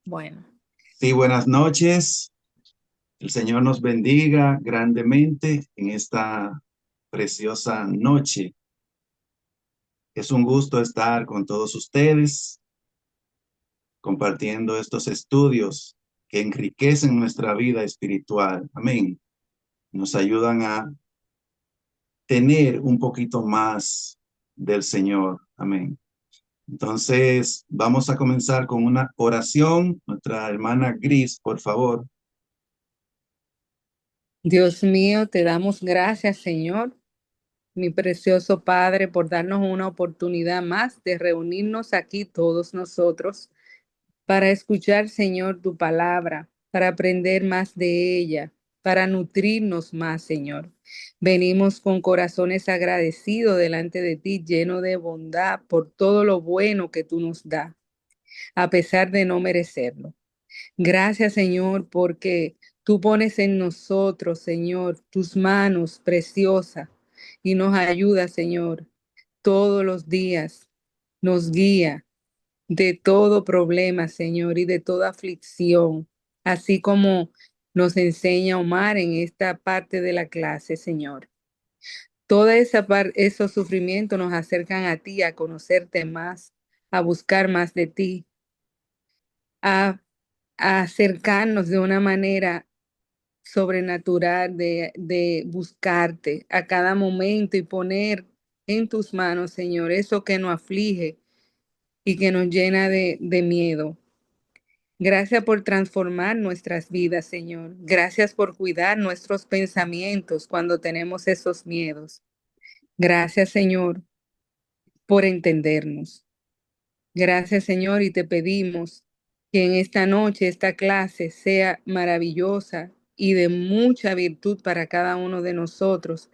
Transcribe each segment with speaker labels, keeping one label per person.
Speaker 1: Bueno,
Speaker 2: Sí, buenas noches. El Señor nos bendiga grandemente en esta preciosa noche. Es un gusto estar con todos ustedes compartiendo estos estudios que enriquecen nuestra vida espiritual. Amén. Nos ayudan a tener un poquito más del Señor. Amén. Entonces, vamos a comenzar con una oración. Nuestra hermana Gris, por favor.
Speaker 1: Dios mío, te damos gracias, Señor, mi precioso Padre, por darnos una oportunidad más de reunirnos aquí todos nosotros para escuchar, Señor, tu palabra, para aprender más de ella, para nutrirnos más, Señor. Venimos con corazones agradecidos delante de ti, lleno de bondad por todo lo bueno que tú nos das, a pesar de no merecerlo. Gracias, Señor, porque tú pones en nosotros, Señor, tus manos preciosas y nos ayuda, Señor, todos los días. Nos guía de todo problema, Señor, y de toda aflicción, así como nos enseña Omar en esta parte de la clase, Señor. Toda esa esos sufrimientos nos acercan a ti, a conocerte más, a buscar más de ti, a, a acercarnos de una manera sobrenatural de buscarte a cada momento y poner en tus manos, Señor, eso que nos aflige y que nos llena de miedo. Gracias por transformar nuestras vidas, Señor. Gracias por cuidar nuestros pensamientos cuando tenemos esos miedos. Gracias, Señor, por entendernos. Gracias, Señor, y te pedimos que en esta noche esta clase sea maravillosa y de mucha virtud para cada uno de nosotros,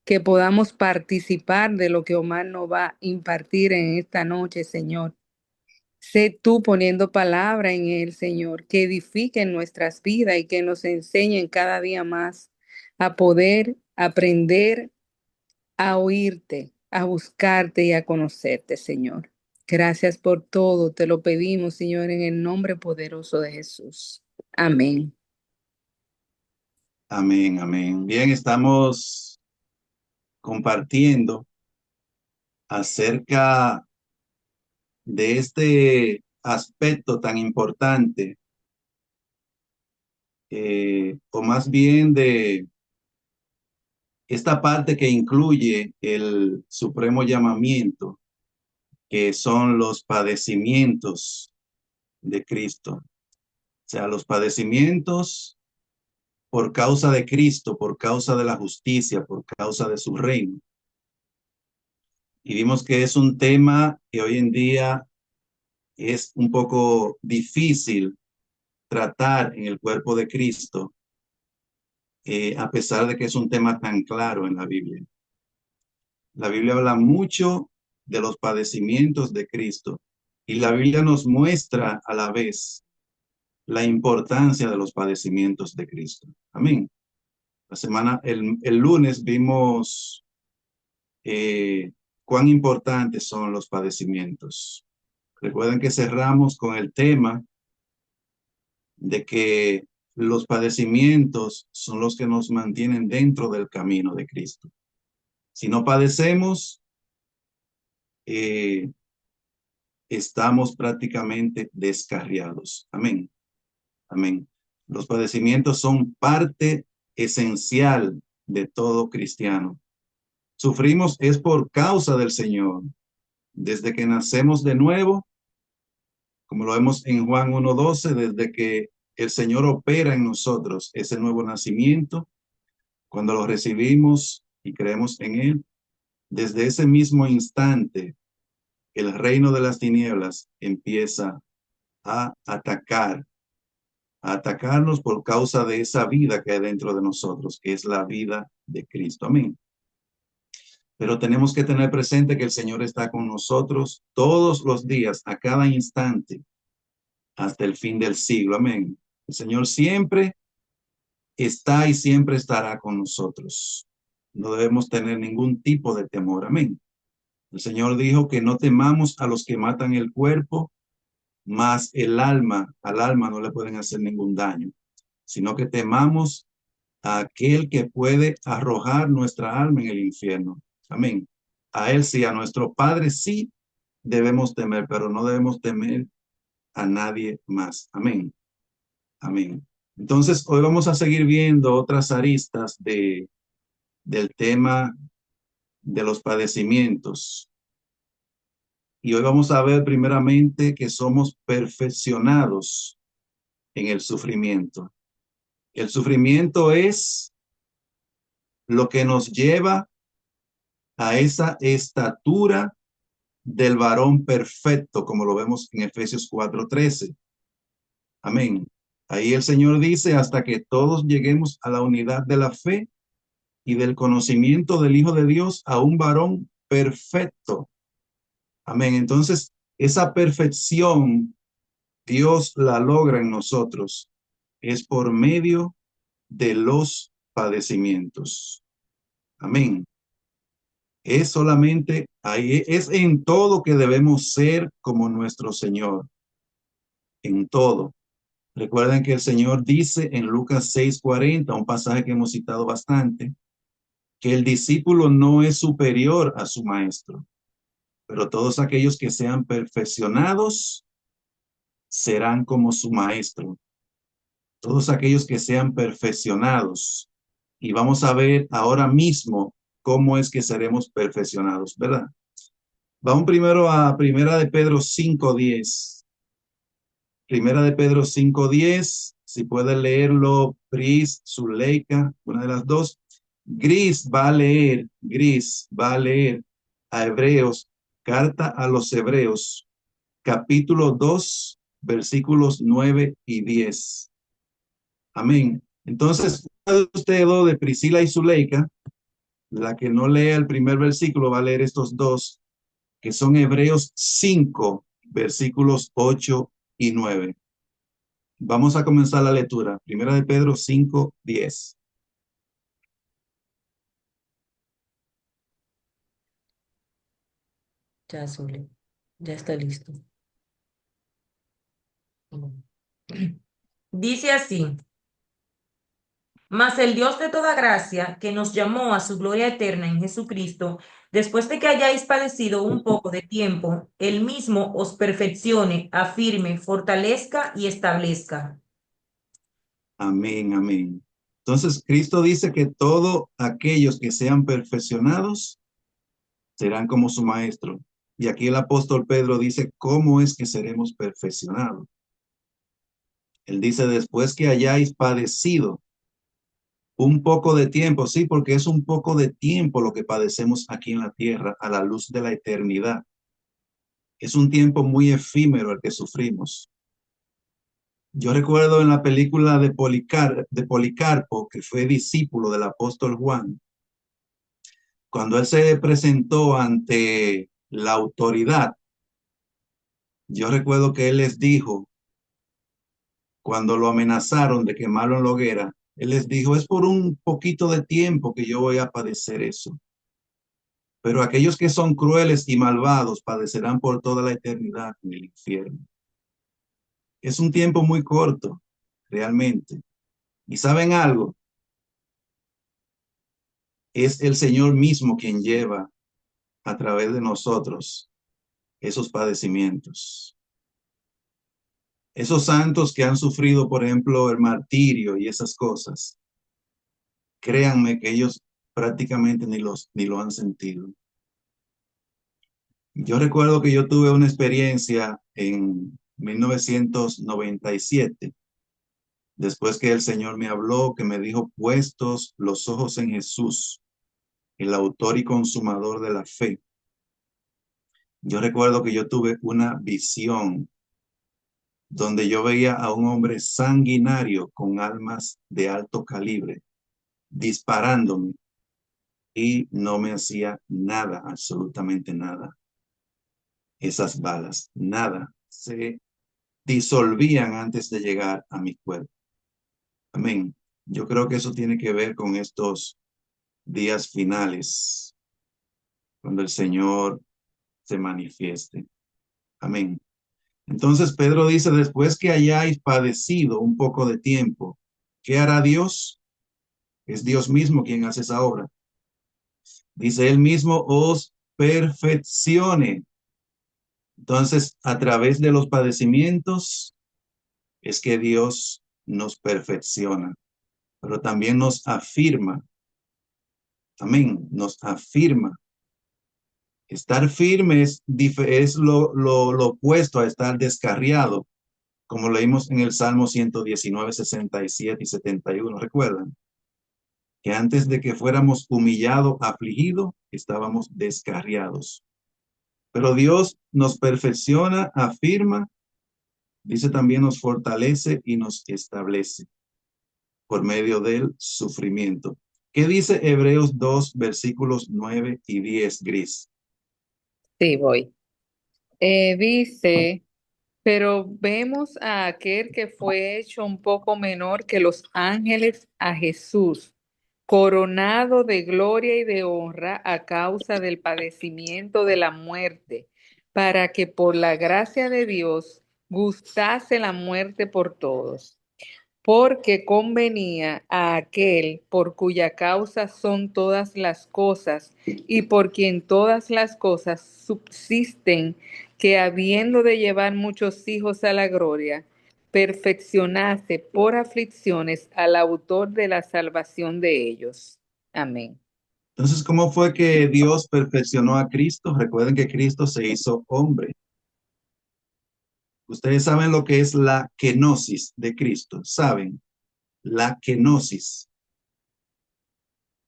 Speaker 1: que podamos participar de lo que Omar nos va a impartir en esta noche, Señor. Sé tú poniendo palabra en él, Señor, que edifiquen nuestras vidas y que nos enseñen cada día más a poder aprender a oírte, a buscarte y a conocerte, Señor. Gracias por todo, te lo pedimos, Señor, en el nombre poderoso de Jesús. Amén.
Speaker 2: Amén, amén. Bien, estamos compartiendo acerca de este aspecto tan importante, o más bien de esta parte que incluye el supremo llamamiento, que son los padecimientos de Cristo. O sea, los padecimientos por causa de Cristo, por causa de la justicia, por causa de su reino. Y vimos que es un tema que hoy en día es un poco difícil tratar en el cuerpo de Cristo, a pesar de que es un tema tan claro en la Biblia. La Biblia habla mucho de los padecimientos de Cristo y la Biblia nos muestra a la vez la importancia de los padecimientos de Cristo. Amén. El lunes vimos cuán importantes son los padecimientos. Recuerden que cerramos con el tema de que los padecimientos son los que nos mantienen dentro del camino de Cristo. Si no padecemos, eh, estamos prácticamente descarriados. Amén. Amén. Los padecimientos son parte esencial de todo cristiano. Sufrimos es por causa del Señor. Desde que nacemos de nuevo, como lo vemos en Juan 1:12, desde que el Señor opera en nosotros ese nuevo nacimiento, cuando lo recibimos y creemos en Él, desde ese mismo instante, el reino de las tinieblas empieza a atacar, a atacarnos por causa de esa vida que hay dentro de nosotros, que es la vida de Cristo. Amén. Pero tenemos que tener presente que el Señor está con nosotros todos los días, a cada instante, hasta el fin del siglo. Amén. El Señor siempre está y siempre estará con nosotros. No debemos tener ningún tipo de temor. Amén. El Señor dijo que no temamos a los que matan el cuerpo, mas al alma no le pueden hacer ningún daño, sino que temamos a aquel que puede arrojar nuestra alma en el infierno. Amén. A él sí, a nuestro Padre sí debemos temer, pero no debemos temer a nadie más. Amén. Amén. Entonces, hoy vamos a seguir viendo otras aristas del tema de los padecimientos. Y hoy vamos a ver primeramente que somos perfeccionados en el sufrimiento. El sufrimiento es lo que nos lleva a esa estatura del varón perfecto, como lo vemos en Efesios 4:13. Amén. Ahí el Señor dice, hasta que todos lleguemos a la unidad de la fe y del conocimiento del Hijo de Dios, a un varón perfecto. Amén. Entonces, esa perfección Dios la logra en nosotros es por medio de los padecimientos. Amén. Es solamente ahí, es en todo que debemos ser como nuestro Señor, en todo. Recuerden que el Señor dice en Lucas 6:40, un pasaje que hemos citado bastante, que el discípulo no es superior a su maestro, pero todos aquellos que sean perfeccionados serán como su maestro. Todos aquellos que sean perfeccionados. Y vamos a ver ahora mismo cómo es que seremos perfeccionados, ¿verdad? Vamos primero a Primera de Pedro 5:10. Primera de Pedro 5:10. Si puede leerlo, Pris, Zuleika, una de las dos. Gris va a leer a Hebreos, carta a los Hebreos, capítulo 2, versículos 9 y 10. Amén. Entonces, ustedes dos de Priscila y Zuleika, la que no lea el primer versículo va a leer estos dos, que son Hebreos 5, versículos 8 y 9. Vamos a comenzar la lectura. Primera de Pedro 5:10.
Speaker 3: Ya, Zule, ya está listo. Dice así, mas el Dios de toda gracia, que nos llamó a su gloria eterna en Jesucristo, después de que hayáis padecido un poco de tiempo, él mismo os perfeccione, afirme, fortalezca y establezca.
Speaker 2: Amén, amén. Entonces, Cristo dice que todos aquellos que sean perfeccionados serán como su maestro. Y aquí el apóstol Pedro dice, ¿cómo es que seremos perfeccionados? Él dice, después que hayáis padecido un poco de tiempo, sí, porque es un poco de tiempo lo que padecemos aquí en la tierra a la luz de la eternidad. Es un tiempo muy efímero el que sufrimos. Yo recuerdo en la película de Policarpo, que fue discípulo del apóstol Juan, cuando él se presentó ante la autoridad, yo recuerdo que él les dijo, cuando lo amenazaron de quemarlo en la hoguera, él les dijo, es por un poquito de tiempo que yo voy a padecer eso. Pero aquellos que son crueles y malvados padecerán por toda la eternidad en el infierno. Es un tiempo muy corto, realmente. ¿Y saben algo? Es el Señor mismo quien lleva a través de nosotros esos padecimientos. Esos santos que han sufrido, por ejemplo, el martirio y esas cosas, créanme que ellos prácticamente ni lo han sentido. Yo recuerdo que yo tuve una experiencia en 1997, después que el Señor me habló, que me dijo, puestos los ojos en Jesús, el autor y consumador de la fe. Yo recuerdo que yo tuve una visión donde yo veía a un hombre sanguinario con armas de alto calibre disparándome y no me hacía nada, absolutamente nada. Esas balas, nada, se disolvían antes de llegar a mi cuerpo. Amén. Yo creo que eso tiene que ver con estos días finales, cuando el Señor se manifieste. Amén. Entonces Pedro dice, después que hayáis padecido un poco de tiempo, ¿qué hará Dios? Es Dios mismo quien hace esa obra. Dice él mismo, os perfeccione. Entonces, a través de los padecimientos es que Dios nos perfecciona, pero también nos afirma. Amén, nos afirma. Estar firme es lo opuesto a estar descarriado, como leímos en el Salmo 119, 67 y 71. ¿Recuerdan? Que antes de que fuéramos humillados, afligidos, estábamos descarriados. Pero Dios nos perfecciona, afirma, dice también nos fortalece y nos establece por medio del sufrimiento. ¿Qué dice Hebreos 2, versículos 9 y 10, Gris?
Speaker 1: Sí, voy. Dice, pero vemos a aquel que fue hecho un poco menor que los ángeles, a Jesús, coronado de gloria y de honra a causa del padecimiento de la muerte, para que por la gracia de Dios gustase la muerte por todos, porque convenía a aquel por cuya causa son todas las cosas y por quien todas las cosas subsisten, que habiendo de llevar muchos hijos a la gloria, perfeccionase por aflicciones al autor de la salvación de ellos. Amén.
Speaker 2: Entonces, ¿cómo fue que Dios perfeccionó a Cristo? Recuerden que Cristo se hizo hombre. Ustedes saben lo que es la kenosis de Cristo. ¿Saben? La kenosis.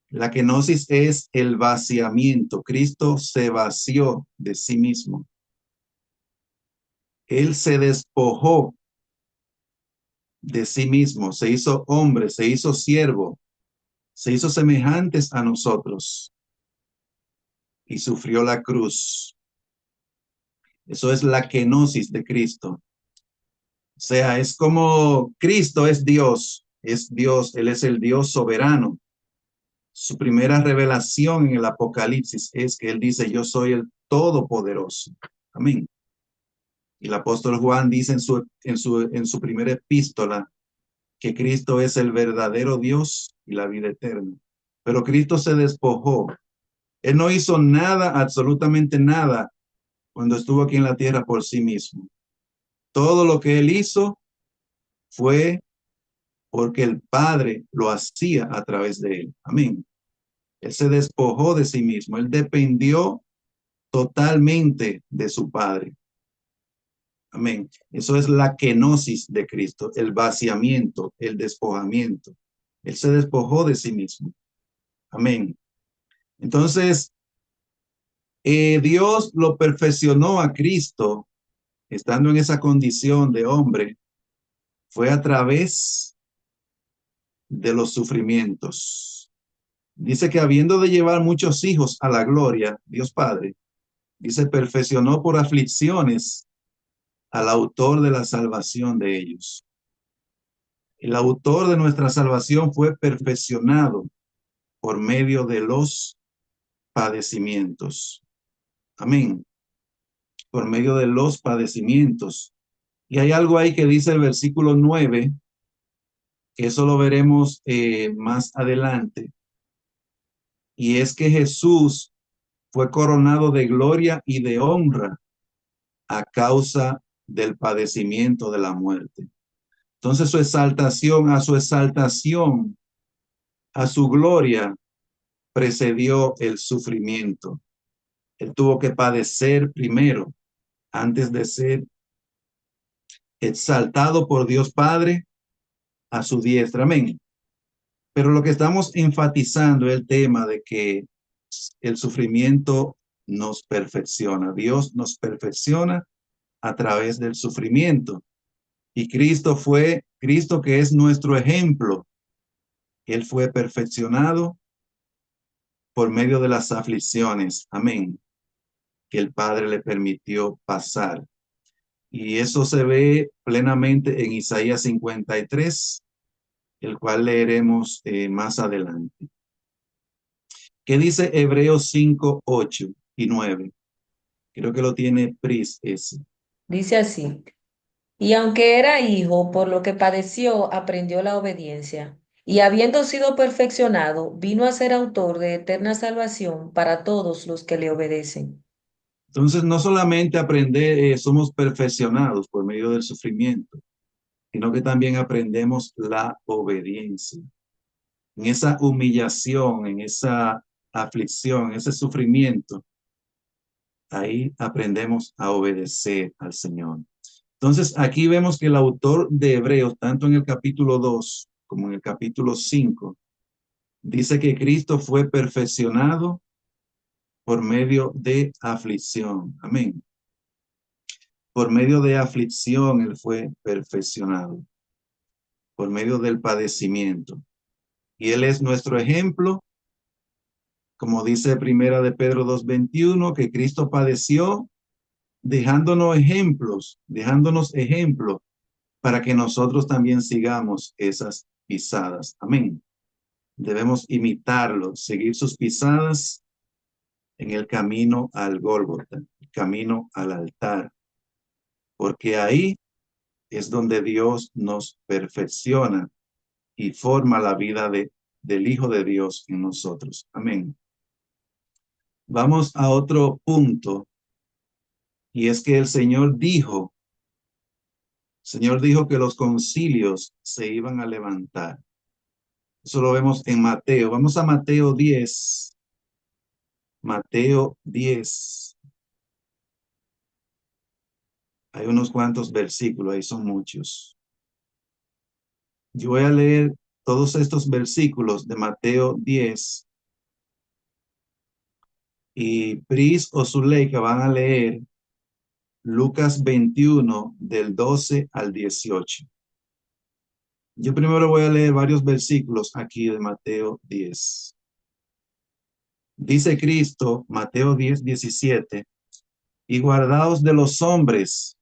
Speaker 2: La kenosis es el vaciamiento. Cristo se vació de sí mismo. Él se despojó de sí mismo, se hizo hombre, se hizo siervo, se hizo semejantes a nosotros y sufrió la cruz. Eso es la kenosis de Cristo. O sea, es como Cristo es Dios, Él es el Dios soberano. Su primera revelación en el Apocalipsis es que Él dice, yo soy el Todopoderoso. Amén. Y el apóstol Juan dice en su primera epístola que Cristo es el verdadero Dios y la vida eterna. Pero Cristo se despojó. Él no hizo nada, absolutamente nada, cuando estuvo aquí en la tierra por sí mismo. Todo lo que Él hizo fue porque el Padre lo hacía a través de Él. Amén. Él se despojó de sí mismo. Él dependió totalmente de su Padre. Amén. Eso es la kenosis de Cristo, el vaciamiento, el despojamiento. Él se despojó de sí mismo. Amén. Entonces, Dios lo perfeccionó a Cristo, estando en esa condición de hombre, fue a través de los sufrimientos. Dice que habiendo de llevar muchos hijos a la gloria, Dios Padre, dice, perfeccionó por aflicciones al autor de la salvación de ellos. El autor de nuestra salvación fue perfeccionado por medio de los padecimientos. Amén. Por medio de los padecimientos. Y hay algo ahí que dice el versículo 9, que eso lo veremos más adelante. Y es que Jesús fue coronado de gloria y de honra a causa del padecimiento de la muerte. Entonces a su exaltación, a su gloria, precedió el sufrimiento. Él tuvo que padecer primero antes de ser exaltado por Dios Padre a su diestra. Amén. Pero lo que estamos enfatizando es el tema de que el sufrimiento nos perfecciona. Dios nos perfecciona a través del sufrimiento. Y Cristo que es nuestro ejemplo, Él fue perfeccionado por medio de las aflicciones. Amén. Que el Padre le permitió pasar. Y eso se ve plenamente en Isaías 53, el cual leeremos más adelante. ¿Qué dice Hebreos 5, 8 y 9? Creo que lo tiene Pris ese.
Speaker 4: Dice así. Y aunque era hijo, por lo que padeció, aprendió la obediencia. Y habiendo sido perfeccionado, vino a ser autor de eterna salvación para todos los que le obedecen.
Speaker 2: Entonces, no solamente aprender, somos perfeccionados por medio del sufrimiento, sino que también aprendemos la obediencia. En esa humillación, en esa aflicción, en ese sufrimiento, ahí aprendemos a obedecer al Señor. Entonces, aquí vemos que el autor de Hebreos, tanto en el capítulo 2 como en el capítulo 5, dice que Cristo fue perfeccionado por medio de aflicción. Amén. Por medio de aflicción, Él fue perfeccionado, por medio del padecimiento. Y Él es nuestro ejemplo, como dice Primera de Pedro 2:21, que Cristo padeció dejándonos ejemplos para que nosotros también sigamos esas pisadas. Amén. Debemos imitarlo, seguir sus pisadas en el camino al Gólgota, el camino al altar, porque ahí es donde Dios nos perfecciona y forma la vida del Hijo de Dios en nosotros. Amén. Vamos a otro punto, y es que el Señor dijo que los concilios se iban a levantar. Eso lo vemos en Mateo. Vamos a Mateo 10. Mateo 10. Hay unos cuantos versículos, ahí son muchos. Yo voy a leer todos estos versículos de Mateo 10 y Pris o Zuleika van a leer Lucas 21 del 12 al 18. Yo primero voy a leer varios versículos aquí de Mateo 10. Dice Cristo, Mateo 10:17, y guardaos de los hombres,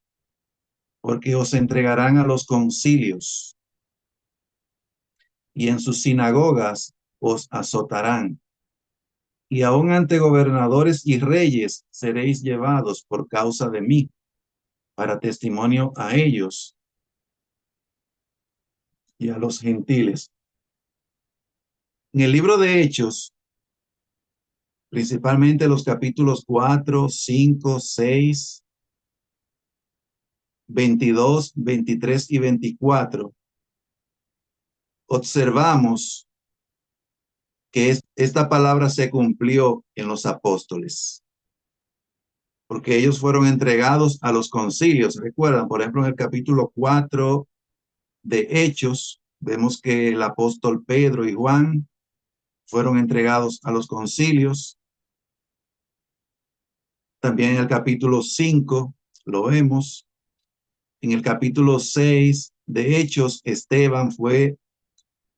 Speaker 2: porque os entregarán a los concilios, y en sus sinagogas os azotarán, y aun ante gobernadores y reyes seréis llevados por causa de mí, para testimonio a ellos y a los gentiles. En el libro de Hechos, principalmente los capítulos 4, 5, 6, 22, 23 y 24, observamos que esta palabra se cumplió en los apóstoles, porque ellos fueron entregados a los concilios. Recuerdan, por ejemplo, en el capítulo 4 de Hechos, vemos que el apóstol Pedro y Juan fueron entregados a los concilios. También en el capítulo 5 lo vemos. En el capítulo 6 de Hechos, Esteban fue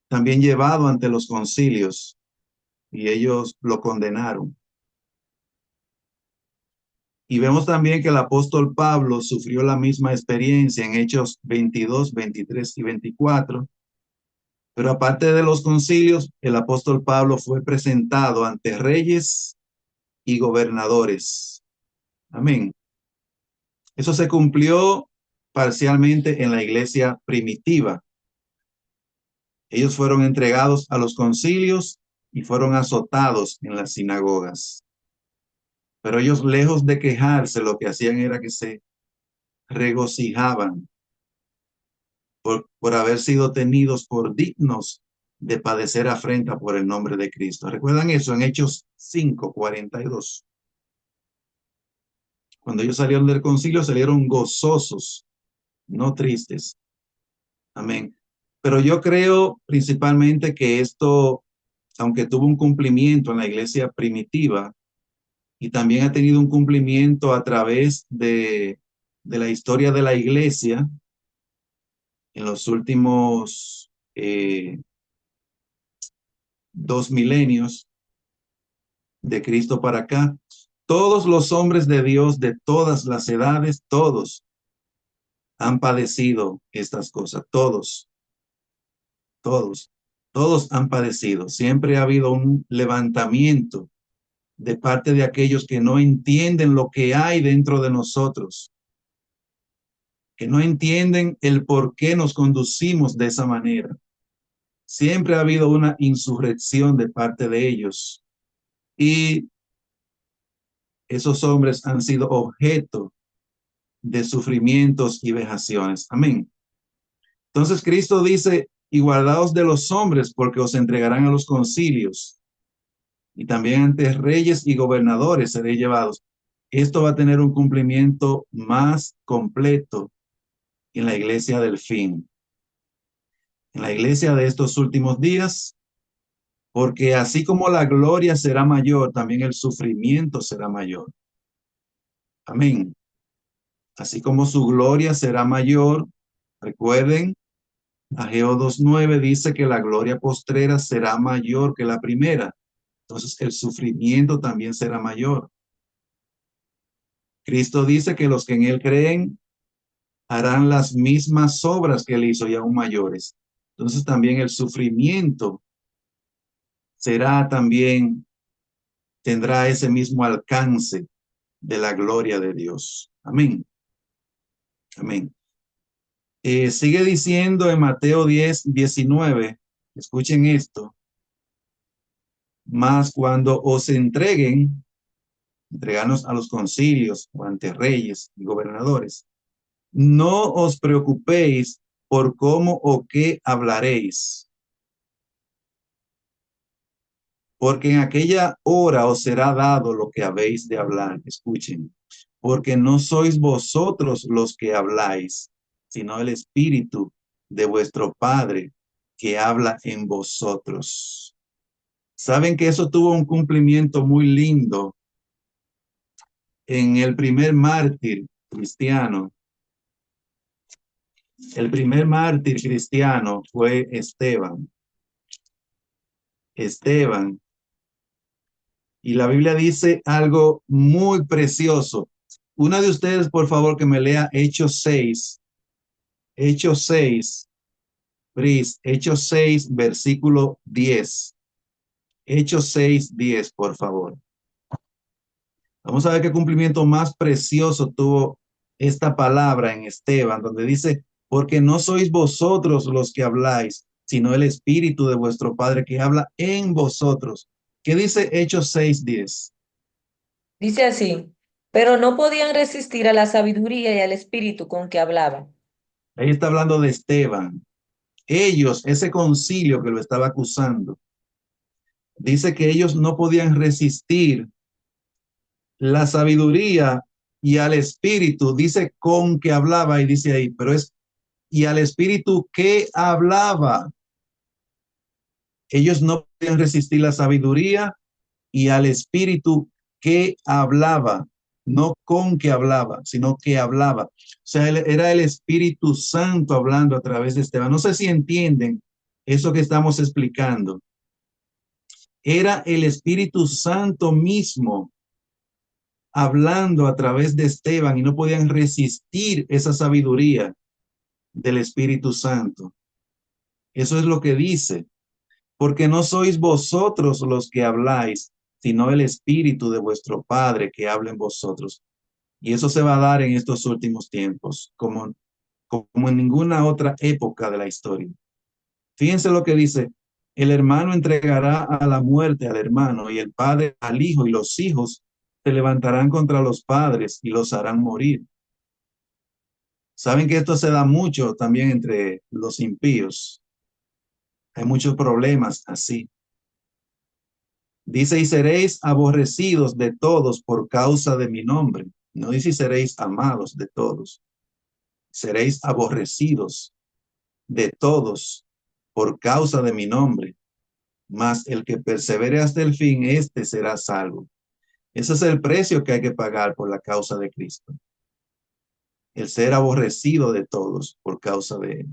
Speaker 2: también llevado ante los concilios y ellos lo condenaron. Y vemos también que el apóstol Pablo sufrió la misma experiencia en Hechos 22, 23 y 24. Pero aparte de los concilios, el apóstol Pablo fue presentado ante reyes y gobernadores. Amén. Eso se cumplió parcialmente en la iglesia primitiva. Ellos fueron entregados a los concilios y fueron azotados en las sinagogas. Pero ellos, lejos de quejarse, lo que hacían era que se regocijaban por haber sido tenidos por dignos de padecer afrenta por el nombre de Cristo. ¿Recuerdan eso en Hechos 5:42? Cuando ellos salieron del concilio, salieron gozosos, no tristes. Amén. Pero yo creo principalmente que esto, aunque tuvo un cumplimiento en la iglesia primitiva y también ha tenido un cumplimiento a través de la historia de la iglesia en los últimos 2 milenios de Cristo para acá, todos los hombres de Dios de todas las edades, todos han padecido estas cosas, todos han padecido. Siempre ha habido un levantamiento de parte de aquellos que no entienden lo que hay dentro de nosotros, que no entienden el por qué nos conducimos de esa manera. Siempre ha habido una insurrección de parte de ellos y esos hombres han sido objeto de sufrimientos y vejaciones. Amén. Entonces Cristo dice, y guardaos de los hombres porque os entregarán a los concilios y también ante reyes y gobernadores seréis llevados. Esto va a tener un cumplimiento más completo en la iglesia del fin, en la iglesia de estos últimos días, porque así como la gloria será mayor, también el sufrimiento será mayor. Amén. Así como su gloria será mayor, recuerden, Ageo 2:9 dice que la gloria postrera será mayor que la primera. Entonces el sufrimiento también será mayor. Cristo dice que los que en él creen harán las mismas obras que él hizo y aún mayores. Entonces también el sufrimiento será también, tendrá ese mismo alcance de la gloria de Dios. Amén. Amén. Sigue diciendo en Mateo 10:19, escuchen esto, mas cuando os entregarnos a los concilios o ante reyes y gobernadores, no os preocupéis por cómo o qué hablaréis, porque en aquella hora os será dado lo que habéis de hablar. Escuchen, porque no sois vosotros los que habláis, sino el Espíritu de vuestro Padre que habla en vosotros. Saben que eso tuvo un cumplimiento muy lindo en el primer mártir cristiano. El primer mártir cristiano fue Esteban. Esteban. Y la Biblia dice algo muy precioso. Una de ustedes, por favor, que me lea Hechos 6. Hechos 6. Pris, Hechos 6, versículo 10. Hechos 6:10, por favor. Vamos a ver qué cumplimiento más precioso tuvo esta palabra en Esteban, donde dice, porque no sois vosotros los que habláis, sino el Espíritu de vuestro Padre que habla en vosotros. ¿Qué dice Hechos 6:10?
Speaker 4: Dice así, pero no podían resistir a la sabiduría y al espíritu con que hablaba.
Speaker 2: Ahí está hablando de Esteban. Ellos, ese concilio que lo estaba acusando, dice que ellos no podían resistir la sabiduría y al espíritu, dice con que hablaba y dice ahí, pero es y al espíritu que hablaba. Ellos no podían resistir la sabiduría y al espíritu que hablaba, no con que hablaba, sino que hablaba. O sea, era el Espíritu Santo hablando a través de Esteban. No sé si entienden eso que estamos explicando. Era el Espíritu Santo mismo hablando a través de Esteban y no podían resistir esa sabiduría del Espíritu Santo. Eso es lo que dice, porque no sois vosotros los que habláis, sino el Espíritu de vuestro Padre que habla en vosotros. Y eso se va a dar en estos últimos tiempos, como en ninguna otra época de la historia. Fíjense lo que dice, el hermano entregará a la muerte al hermano y el padre al hijo y los hijos se levantarán contra los padres y los harán morir. Saben que esto se da mucho también entre los impíos. Hay muchos problemas así. Dice, y seréis aborrecidos de todos por causa de mi nombre. No dice, seréis amados de todos. Seréis aborrecidos de todos por causa de mi nombre. Mas el que persevere hasta el fin, este será salvo. Ese es el precio que hay que pagar por la causa de Cristo. El ser aborrecido de todos por causa de él.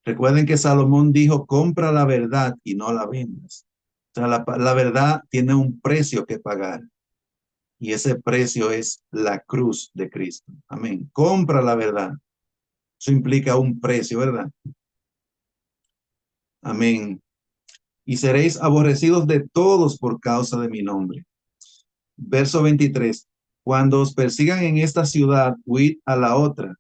Speaker 2: Recuerden que Salomón dijo, compra la verdad y no la vendas. O sea, la verdad tiene un precio que pagar. Y ese precio es la cruz de Cristo. Amén. Compra la verdad. Eso implica un precio, ¿verdad? Amén. Y seréis aborrecidos de todos por causa de mi nombre. Verso 23. Cuando os persigan en esta ciudad, huid a la otra,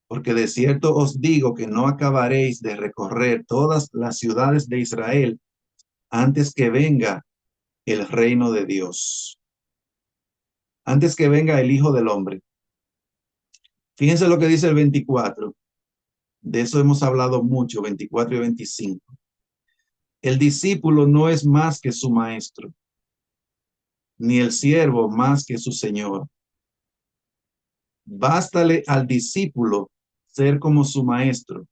Speaker 2: porque de cierto os digo que no acabaréis de recorrer todas las ciudades de Israel antes que venga el reino de Dios, antes que venga el Hijo del Hombre. Fíjense lo que dice el 24. De eso hemos hablado mucho, 24 y 25. El discípulo no es más que su maestro, ni el siervo más que su señor. Bástale al discípulo ser como su maestro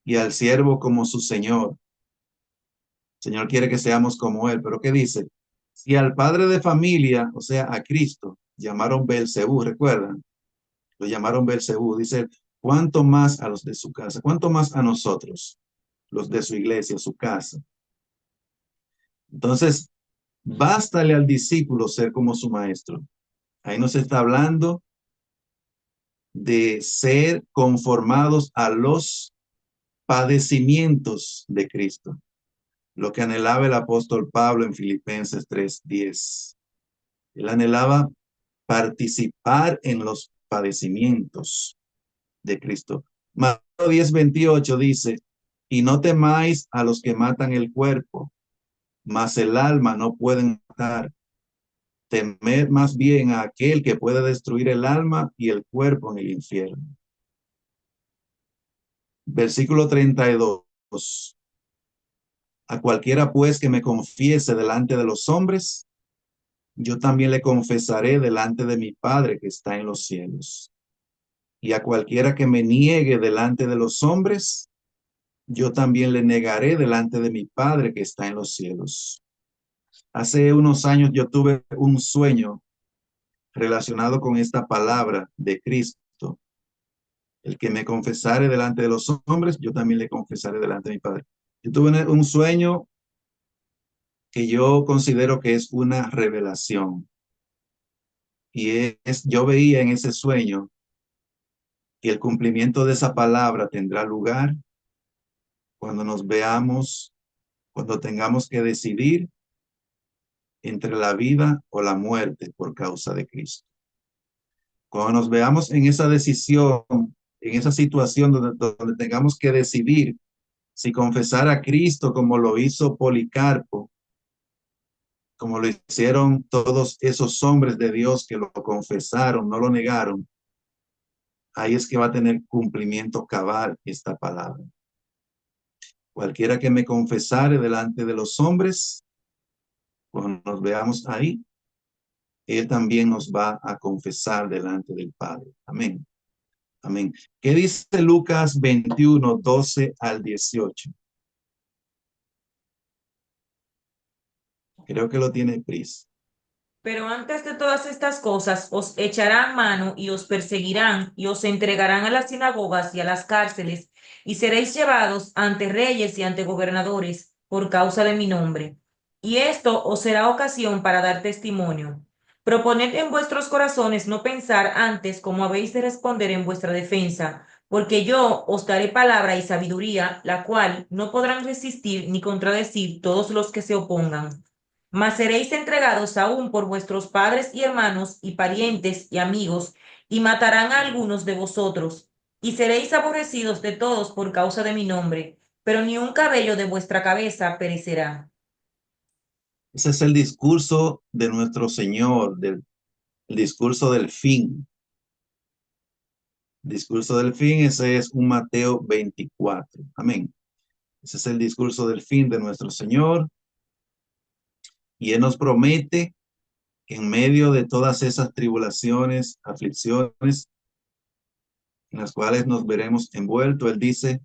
Speaker 2: y al siervo como su señor. El Señor quiere que seamos como él, pero ¿qué dice? Si al padre de familia, o sea, a Cristo, llamaron Belcebú, ¿recuerdan? Lo llamaron Belcebú. Dice, ¿cuánto más a los de su casa? ¿Cuánto más a nosotros, los de su iglesia, su casa? Entonces, bástale al discípulo ser como su maestro. Ahí nos está hablando de ser conformados a los padecimientos de Cristo, lo que anhelaba el apóstol Pablo en Filipenses 3:10. Él anhelaba participar en los padecimientos de Cristo. Mateo 10:28 dice, y no temáis a los que matan el cuerpo, mas el alma no pueden matar. Temed más bien a aquel que puede destruir el alma y el cuerpo en el infierno. Versículo 32. A cualquiera pues que me confiese delante de los hombres, yo también le confesaré delante de mi Padre que está en los cielos. Y a cualquiera que me niegue delante de los hombres, yo también le negaré delante de mi Padre que está en los cielos. Hace unos años yo tuve un sueño relacionado con esta palabra de Cristo. El que me confesare delante de los hombres, yo también le confesaré delante de mi Padre. Yo tuve un sueño que yo considero que es una revelación. Y yo veía en ese sueño que el cumplimiento de esa palabra tendrá lugar cuando nos veamos, cuando tengamos que decidir entre la vida o la muerte por causa de Cristo. Cuando nos veamos en esa decisión, en esa situación donde tengamos que decidir si confesar a Cristo como lo hizo Policarpo, como lo hicieron todos esos hombres de Dios que lo confesaron, no lo negaron, ahí es que va a tener cumplimiento cabal esta palabra. Cualquiera que me confesare delante de los hombres, cuando nos veamos ahí, él también nos va a confesar delante del Padre. Amén. Amén. ¿Qué dice Lucas 21, 12 al 18? Creo que lo tiene Pris.
Speaker 3: Pero antes de todas estas cosas os echarán mano y os perseguirán y os entregarán a las sinagogas y a las cárceles y seréis llevados ante reyes y ante gobernadores por causa de mi nombre. Y esto os será ocasión para dar testimonio. Proponed en vuestros corazones no pensar antes cómo habéis de responder en vuestra defensa, porque yo os daré palabra y sabiduría, la cual no podrán resistir ni contradecir todos los que se opongan. Mas seréis entregados aún por vuestros padres y hermanos y parientes y amigos, y matarán a algunos de vosotros, y seréis aborrecidos de todos por causa de mi nombre, pero ni un cabello de vuestra cabeza perecerá.
Speaker 2: Ese es el discurso de nuestro Señor, el discurso del fin. El discurso del fin, ese es un Mateo 24. Amén. Ese es el discurso del fin de nuestro Señor. Y Él nos promete que en medio de todas esas tribulaciones, aflicciones, en las cuales nos veremos envueltos, Él dice,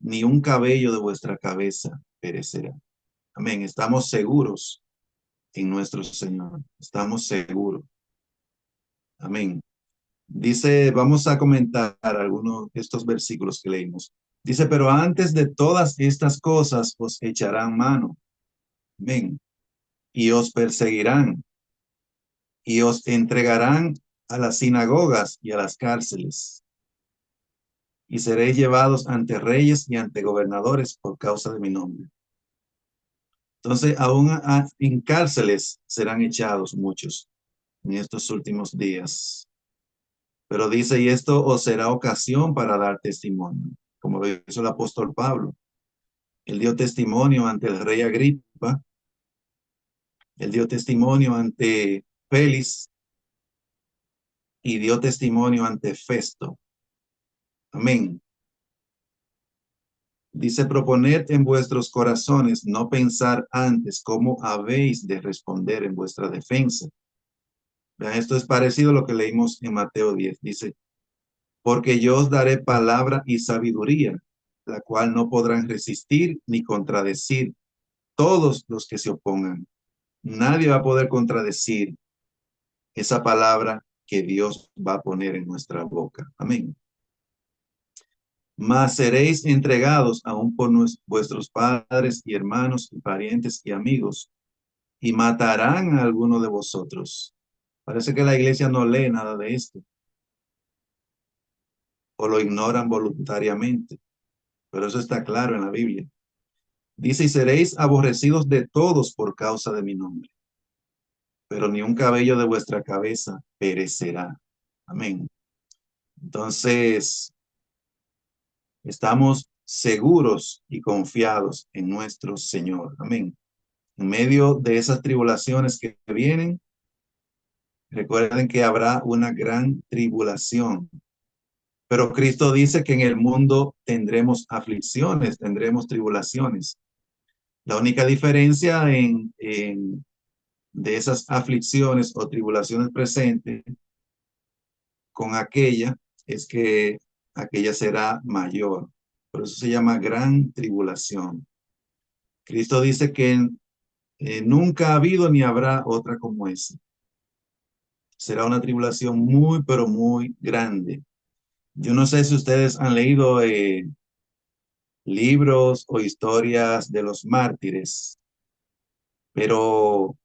Speaker 2: ni un cabello de vuestra cabeza perecerá. Amén. Estamos seguros en nuestro Señor. Estamos seguros. Amén. Dice, vamos a comentar algunos de estos versículos que leímos. Dice, pero antes de todas estas cosas os echarán mano. Amén. Y os perseguirán y os entregarán a las sinagogas y a las cárceles. Y seréis llevados ante reyes y ante gobernadores por causa de mi nombre. Entonces, aún en cárceles serán echados muchos en estos últimos días. Pero dice, y esto os será ocasión para dar testimonio, como lo hizo el apóstol Pablo. Él dio testimonio ante el rey Agripa, él dio testimonio ante Félix y dio testimonio ante Festo. Amén. Dice, proponed en vuestros corazones no pensar antes cómo habéis de responder en vuestra defensa. Vean, esto es parecido a lo que leímos en Mateo 10. Dice, porque yo os daré palabra y sabiduría, la cual no podrán resistir ni contradecir todos los que se opongan. Nadie va a poder contradecir esa palabra que Dios va a poner en nuestra boca. Amén. Mas seréis entregados aún por vuestros padres y hermanos y parientes y amigos, y matarán a alguno de vosotros. Parece que la iglesia no lee nada de esto, o lo ignoran voluntariamente, pero eso está claro en la Biblia. Dice, y seréis aborrecidos de todos por causa de mi nombre, pero ni un cabello de vuestra cabeza perecerá. Amén. Entonces, estamos seguros y confiados en nuestro Señor. Amén. En medio de esas tribulaciones que vienen, recuerden que habrá una gran tribulación. Pero Cristo dice que en el mundo tendremos aflicciones, tendremos tribulaciones. La única diferencia de esas aflicciones o tribulaciones presentes con aquella es que aquella será mayor. Por eso se llama gran tribulación. Cristo dice que nunca ha habido ni habrá otra como esa. Será una tribulación muy, pero muy grande. Yo no sé si ustedes han leído libros o historias de los mártires, pero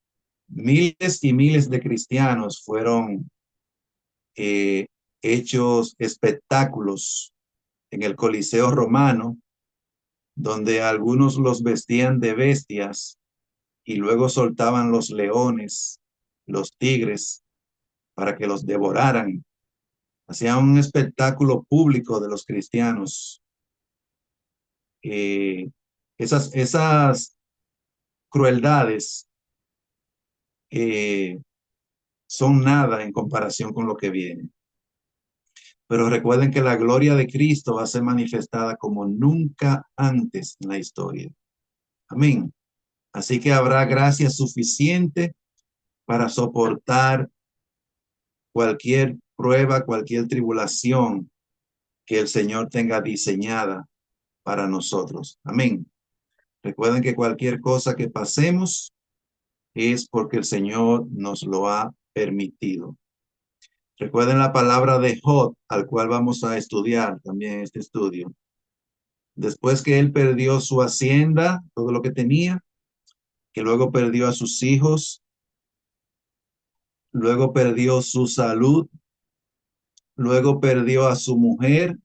Speaker 2: miles y miles de cristianos fueron hechos espectáculos en el Coliseo romano, donde algunos los vestían de bestias y luego soltaban los leones, los tigres, para que los devoraran. Hacían un espectáculo público de los cristianos. Esas crueldades son nada en comparación con lo que viene. Pero recuerden que la gloria de Cristo va a ser manifestada como nunca antes en la historia. Amén. Así que habrá gracia suficiente para soportar cualquier prueba, cualquier tribulación que el Señor tenga diseñada para nosotros. Amén. Recuerden que cualquier cosa que pasemos es porque el Señor nos lo ha permitido. Recuerden la palabra de Job, al cual vamos a estudiar también en este estudio. Después que él perdió su hacienda, todo lo que tenía, que luego perdió a sus hijos, luego perdió su salud, luego perdió a su mujer.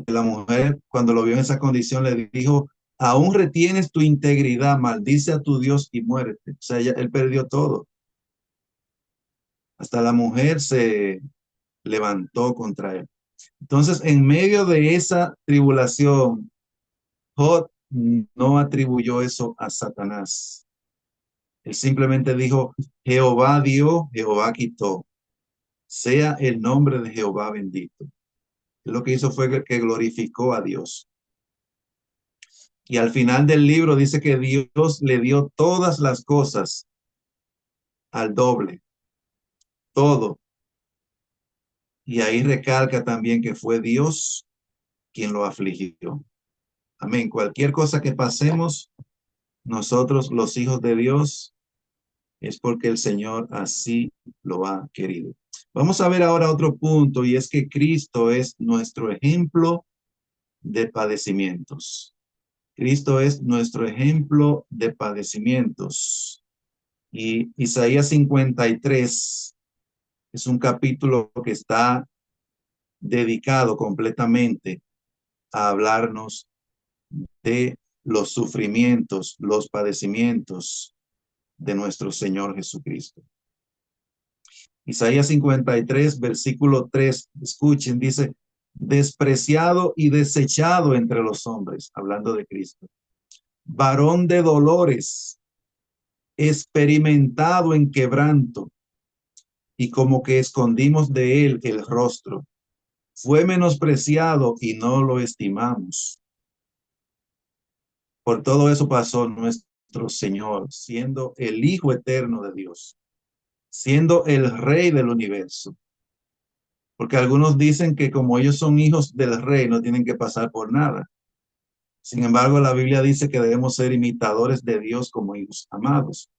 Speaker 2: La mujer, cuando lo vio en esa condición, le dijo, aún retienes tu integridad, maldice a tu Dios y muérete. O sea, él perdió todo. Hasta la mujer se levantó contra él. Entonces, en medio de esa tribulación, Job no atribuyó eso a Satanás. Él simplemente dijo, Jehová dio, Jehová quitó. Sea el nombre de Jehová bendito. Lo que hizo fue que glorificó a Dios. Y al final del libro dice que Dios le dio todas las cosas al doble, todo. Y ahí recalca también que fue Dios quien lo afligió. Amén. Cualquier cosa que pasemos, nosotros los hijos de Dios, es porque el Señor así lo ha querido. Vamos a ver ahora otro punto, y es que Cristo es nuestro ejemplo de padecimientos. Cristo es nuestro ejemplo de padecimientos. Y Isaías 53 es un capítulo que está dedicado completamente a hablarnos de los sufrimientos, los padecimientos de nuestro Señor Jesucristo. Isaías 53, versículo 3, escuchen, dice, despreciado y desechado entre los hombres, hablando de Cristo, varón de dolores, experimentado en quebranto, y como que escondimos de él el rostro. Fue menospreciado y no lo estimamos. Por todo eso pasó nuestro Señor, siendo el Hijo eterno de Dios, siendo el Rey del universo. Porque algunos dicen que como ellos son hijos del Rey, no tienen que pasar por nada. Sin embargo, la Biblia dice que debemos ser imitadores de Dios como hijos amados.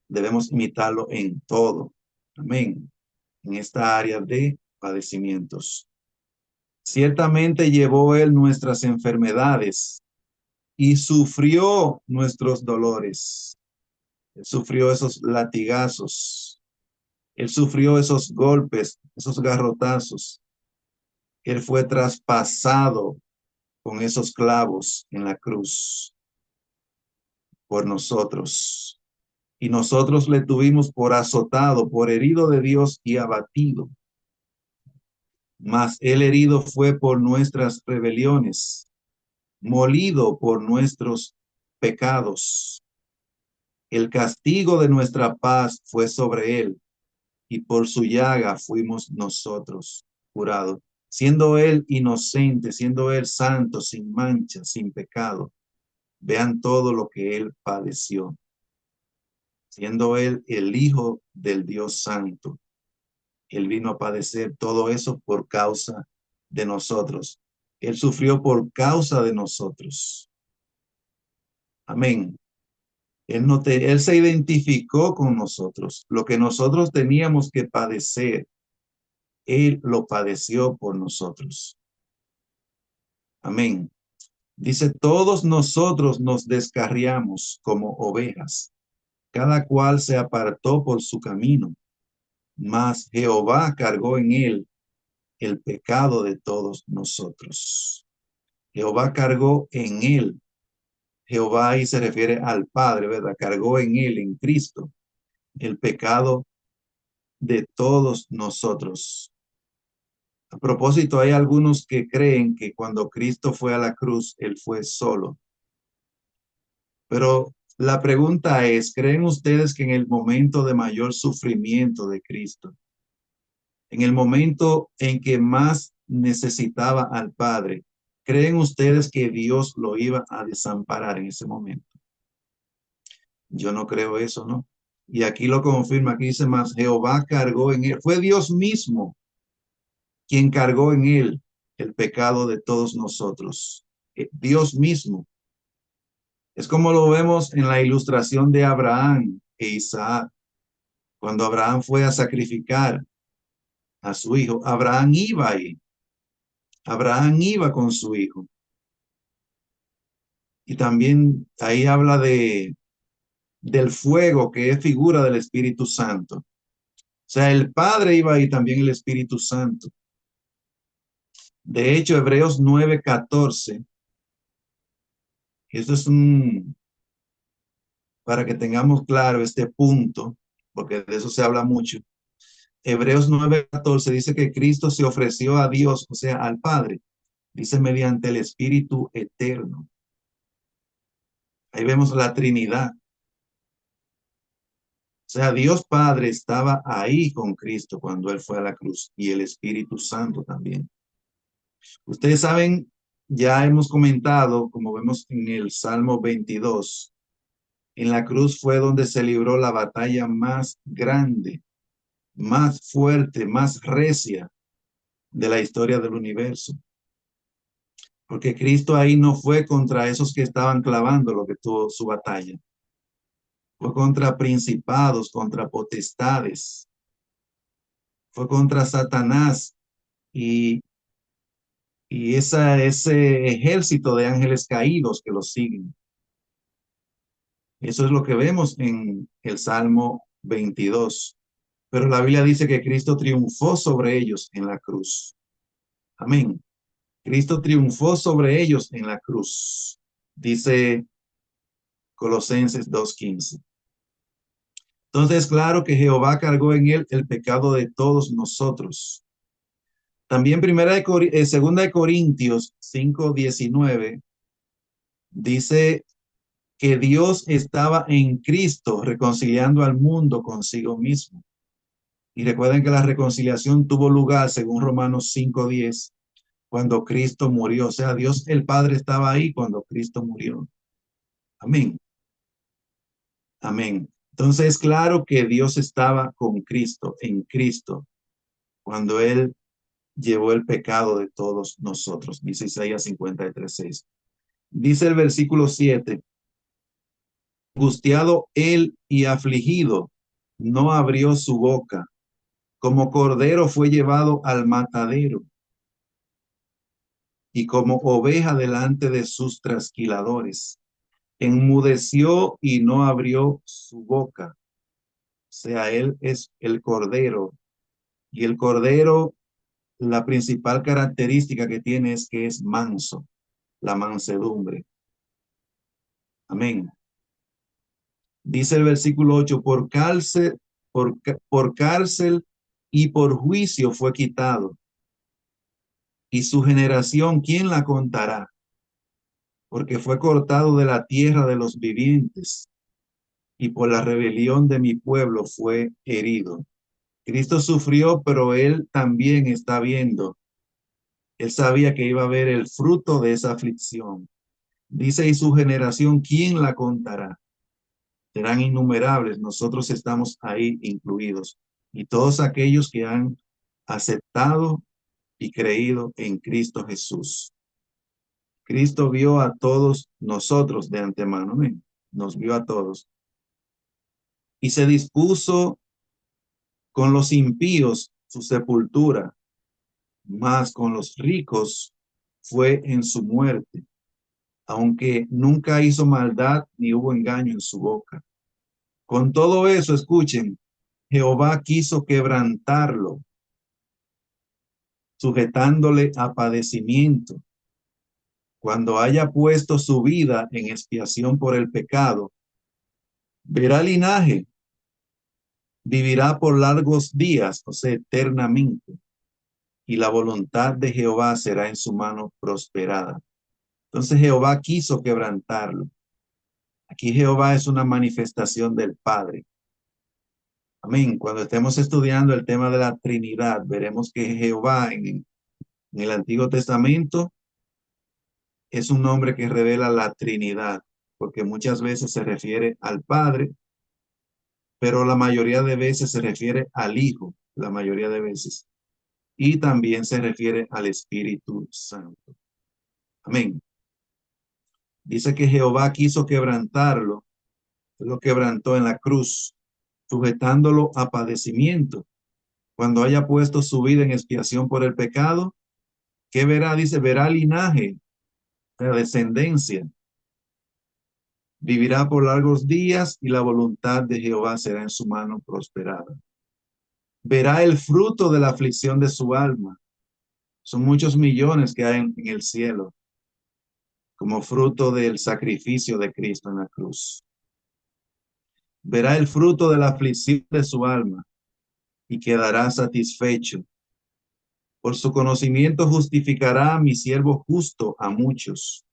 Speaker 2: Debemos imitarlo en todo. Amén. En esta área de padecimientos. Ciertamente llevó él nuestras enfermedades y sufrió nuestros dolores. Él sufrió esos latigazos. Él sufrió esos golpes, esos garrotazos. Él fue traspasado con esos clavos en la cruz por nosotros. Y nosotros le tuvimos por azotado, por herido de Dios y abatido. Mas el herido fue por nuestras rebeliones, molido por nuestros pecados. El castigo de nuestra paz fue sobre él, y por su llaga fuimos nosotros curados. Siendo él inocente, siendo él santo, sin mancha, sin pecado. Vean todo lo que él padeció. Siendo él el Hijo del Dios Santo. Él vino a padecer todo eso por causa de nosotros. Él sufrió por causa de nosotros. Amén. Él se identificó con nosotros. Lo que nosotros teníamos que padecer, Él lo padeció por nosotros. Amén. Dice, todos nosotros nos descarriamos como ovejas. Cada cual se apartó por su camino. Mas Jehová cargó en él el pecado de todos nosotros. Jehová cargó en él. Jehová ahí se refiere al Padre, ¿verdad? Cargó en él, en Cristo, el pecado de todos nosotros. A propósito, hay algunos que creen que cuando Cristo fue a la cruz, él fue solo. Pero la pregunta es, ¿creen ustedes que en el momento de mayor sufrimiento de Cristo, en el momento en que más necesitaba al Padre, creen ustedes que Dios lo iba a desamparar en ese momento? Yo no creo eso, ¿no? Y aquí lo confirma, aquí dice más, Jehová cargó en él, fue Dios mismo quien cargó en él el pecado de todos nosotros. Dios mismo. Es como lo vemos en la ilustración de Abraham e Isaac. Cuando Abraham fue a sacrificar a su hijo, Abraham iba ahí. Abraham iba con su hijo. Y también ahí habla del fuego, que es figura del Espíritu Santo. O sea, el Padre iba ahí, también el Espíritu Santo. De hecho, Hebreos 9:14, esto es para que tengamos claro este punto, porque de eso se habla mucho. Hebreos 9:14 dice que Cristo se ofreció a Dios, o sea, al Padre, dice mediante el Espíritu eterno. Ahí vemos la Trinidad. O sea, Dios Padre estaba ahí con Cristo cuando Él fue a la cruz y el Espíritu Santo también. Ustedes saben, ya hemos comentado, como vemos en el Salmo 22, en la cruz fue donde se libró la batalla más grande, más fuerte, más recia de la historia del universo. Porque Cristo ahí no fue contra esos que estaban clavando lo que tuvo su batalla. Fue contra principados, contra potestades. Fue contra Satanás y ese ejército de ángeles caídos que los siguen. Eso es lo que vemos en el Salmo 22. Pero la Biblia dice que Cristo triunfó sobre ellos en la cruz. Amén. Cristo triunfó sobre ellos en la cruz, dice Colosenses 2:15. Entonces, claro que Jehová cargó en él el pecado de todos nosotros. También segunda de Corintios 5:19 dice que Dios estaba en Cristo reconciliando al mundo consigo mismo. Y recuerden que la reconciliación tuvo lugar, según Romanos 5:10, cuando Cristo murió. O sea, Dios el Padre estaba ahí cuando Cristo murió. Amén. Amén. Entonces, claro que Dios estaba con Cristo, en Cristo, cuando Él llevó el pecado de todos nosotros, dice Isaías 53:6. Dice el versículo 7, angustiado él y afligido, no abrió su boca, como cordero fue llevado al matadero, y como oveja delante de sus trasquiladores, enmudeció y no abrió su boca. O sea, él es el cordero, y el cordero, la principal característica que tiene es que es manso, la mansedumbre. Amén. Dice el versículo 8, por cárcel y por juicio fue quitado. Y su generación, ¿quién la contará? Porque fue cortado de la tierra de los vivientes, y por la rebelión de mi pueblo fue herido. Cristo sufrió, pero él también está viendo. Él sabía que iba a ver el fruto de esa aflicción. Dice, y su generación, ¿quién la contará? Serán innumerables, nosotros estamos ahí incluidos. Y todos aquellos que han aceptado y creído en Cristo Jesús. Cristo vio a todos nosotros de antemano, ¿ven? Nos vio a todos. Y se dispuso con los impíos su sepultura, mas con los ricos fue en su muerte, aunque nunca hizo maldad ni hubo engaño en su boca. Con todo eso, escuchen, Jehová quiso quebrantarlo, sujetándole a padecimiento. Cuando haya puesto su vida en expiación por el pecado, verá linaje, vivirá por largos días, o sea, eternamente, y la voluntad de Jehová será en su mano prosperada. Entonces Jehová quiso quebrantarlo. Aquí Jehová es una manifestación del Padre. Amén. Cuando estemos estudiando el tema de la Trinidad, veremos que Jehová en el Antiguo Testamento es un nombre que revela la Trinidad, porque muchas veces se refiere al Padre, pero la mayoría de veces se refiere al Hijo, la mayoría de veces, y también se refiere al Espíritu Santo. Amén. Dice que Jehová quiso quebrantarlo, lo quebrantó en la cruz, sujetándolo a padecimiento. Cuando haya puesto su vida en expiación por el pecado, ¿qué verá? Dice, verá linaje, la descendencia. Vivirá por largos días y la voluntad de Jehová será en su mano prosperada. Verá el fruto de la aflicción de su alma. Son muchos millones que hay en el cielo como fruto del sacrificio de Cristo en la cruz. Verá el fruto de la aflicción de su alma y quedará satisfecho. Por su conocimiento justificará a mi siervo justo a muchos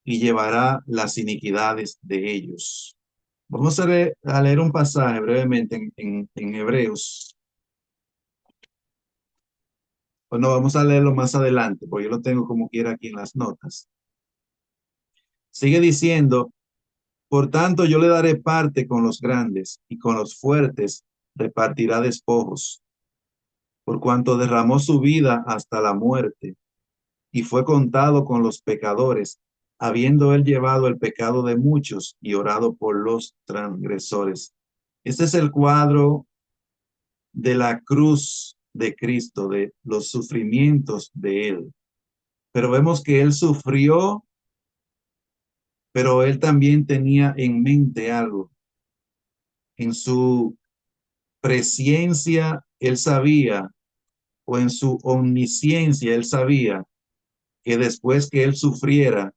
Speaker 2: y llevará las iniquidades de ellos. Vamos a leer un pasaje brevemente en Hebreos. Bueno, vamos a leerlo más adelante, porque yo lo tengo como quiera aquí en las notas. Sigue diciendo, por tanto yo le daré parte con los grandes y con los fuertes repartirá despojos, por cuanto derramó su vida hasta la muerte y fue contado con los pecadores, habiendo él llevado el pecado de muchos y orado por los transgresores. Este es el cuadro de la cruz de Cristo, de los sufrimientos de él. Pero vemos que él sufrió, pero él también tenía en mente algo. En su presciencia, él sabía o en su omnisciencia, él sabía que después que él sufriera,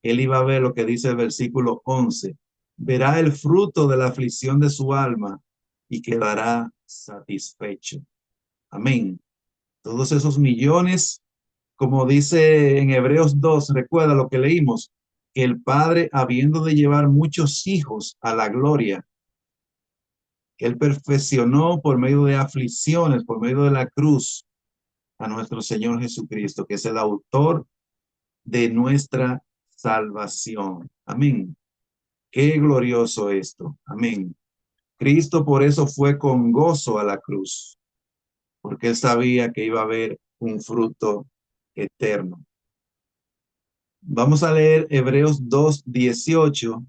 Speaker 2: él iba a ver lo que dice el versículo 11, verá el fruto de la aflicción de su alma y quedará satisfecho. Amén. Todos esos millones, como dice en Hebreos 2, recuerda lo que leímos, que el Padre, habiendo de llevar muchos hijos a la gloria, él perfeccionó por medio de aflicciones, por medio de la cruz, a nuestro Señor Jesucristo, que es el autor de nuestra salvación. Amén. Qué glorioso esto. Amén. Cristo por eso fue con gozo a la cruz, porque él sabía que iba a haber un fruto eterno. Vamos a leer Hebreos 2:18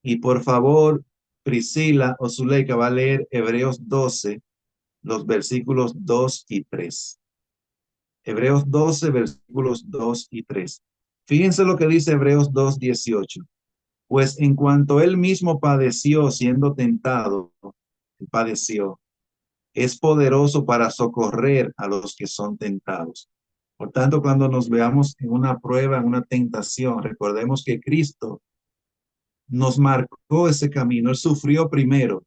Speaker 2: y por favor, Priscila o Zuleika va a leer Hebreos 12, los versículos 2 y 3. Hebreos 12, versículos 2 y 3. Fíjense lo que dice Hebreos 2:18. Pues en cuanto él mismo padeció siendo tentado, él padeció, es poderoso para socorrer a los que son tentados. Por tanto, cuando nos veamos en una prueba, en una tentación, recordemos que Cristo nos marcó ese camino. Él sufrió primero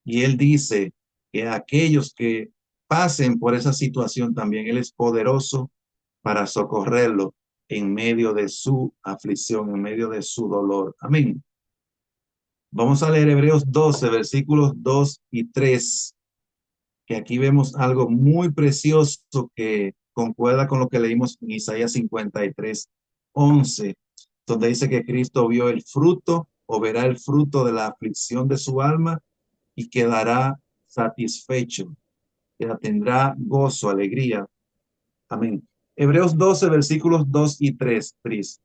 Speaker 2: y él dice que aquellos que pasen por esa situación también, él es poderoso para socorrerlo en medio de su aflicción, en medio de su dolor. Amén. Vamos a leer Hebreos 12, versículos 2 y 3, que aquí vemos algo muy precioso que concuerda con lo que leímos en Isaías 53, 11, donde dice que Cristo vio el fruto o verá el fruto de la aflicción de su alma y quedará satisfecho, que tendrá gozo, alegría. Amén. Hebreos 12, versículos 2 y 3, Pris.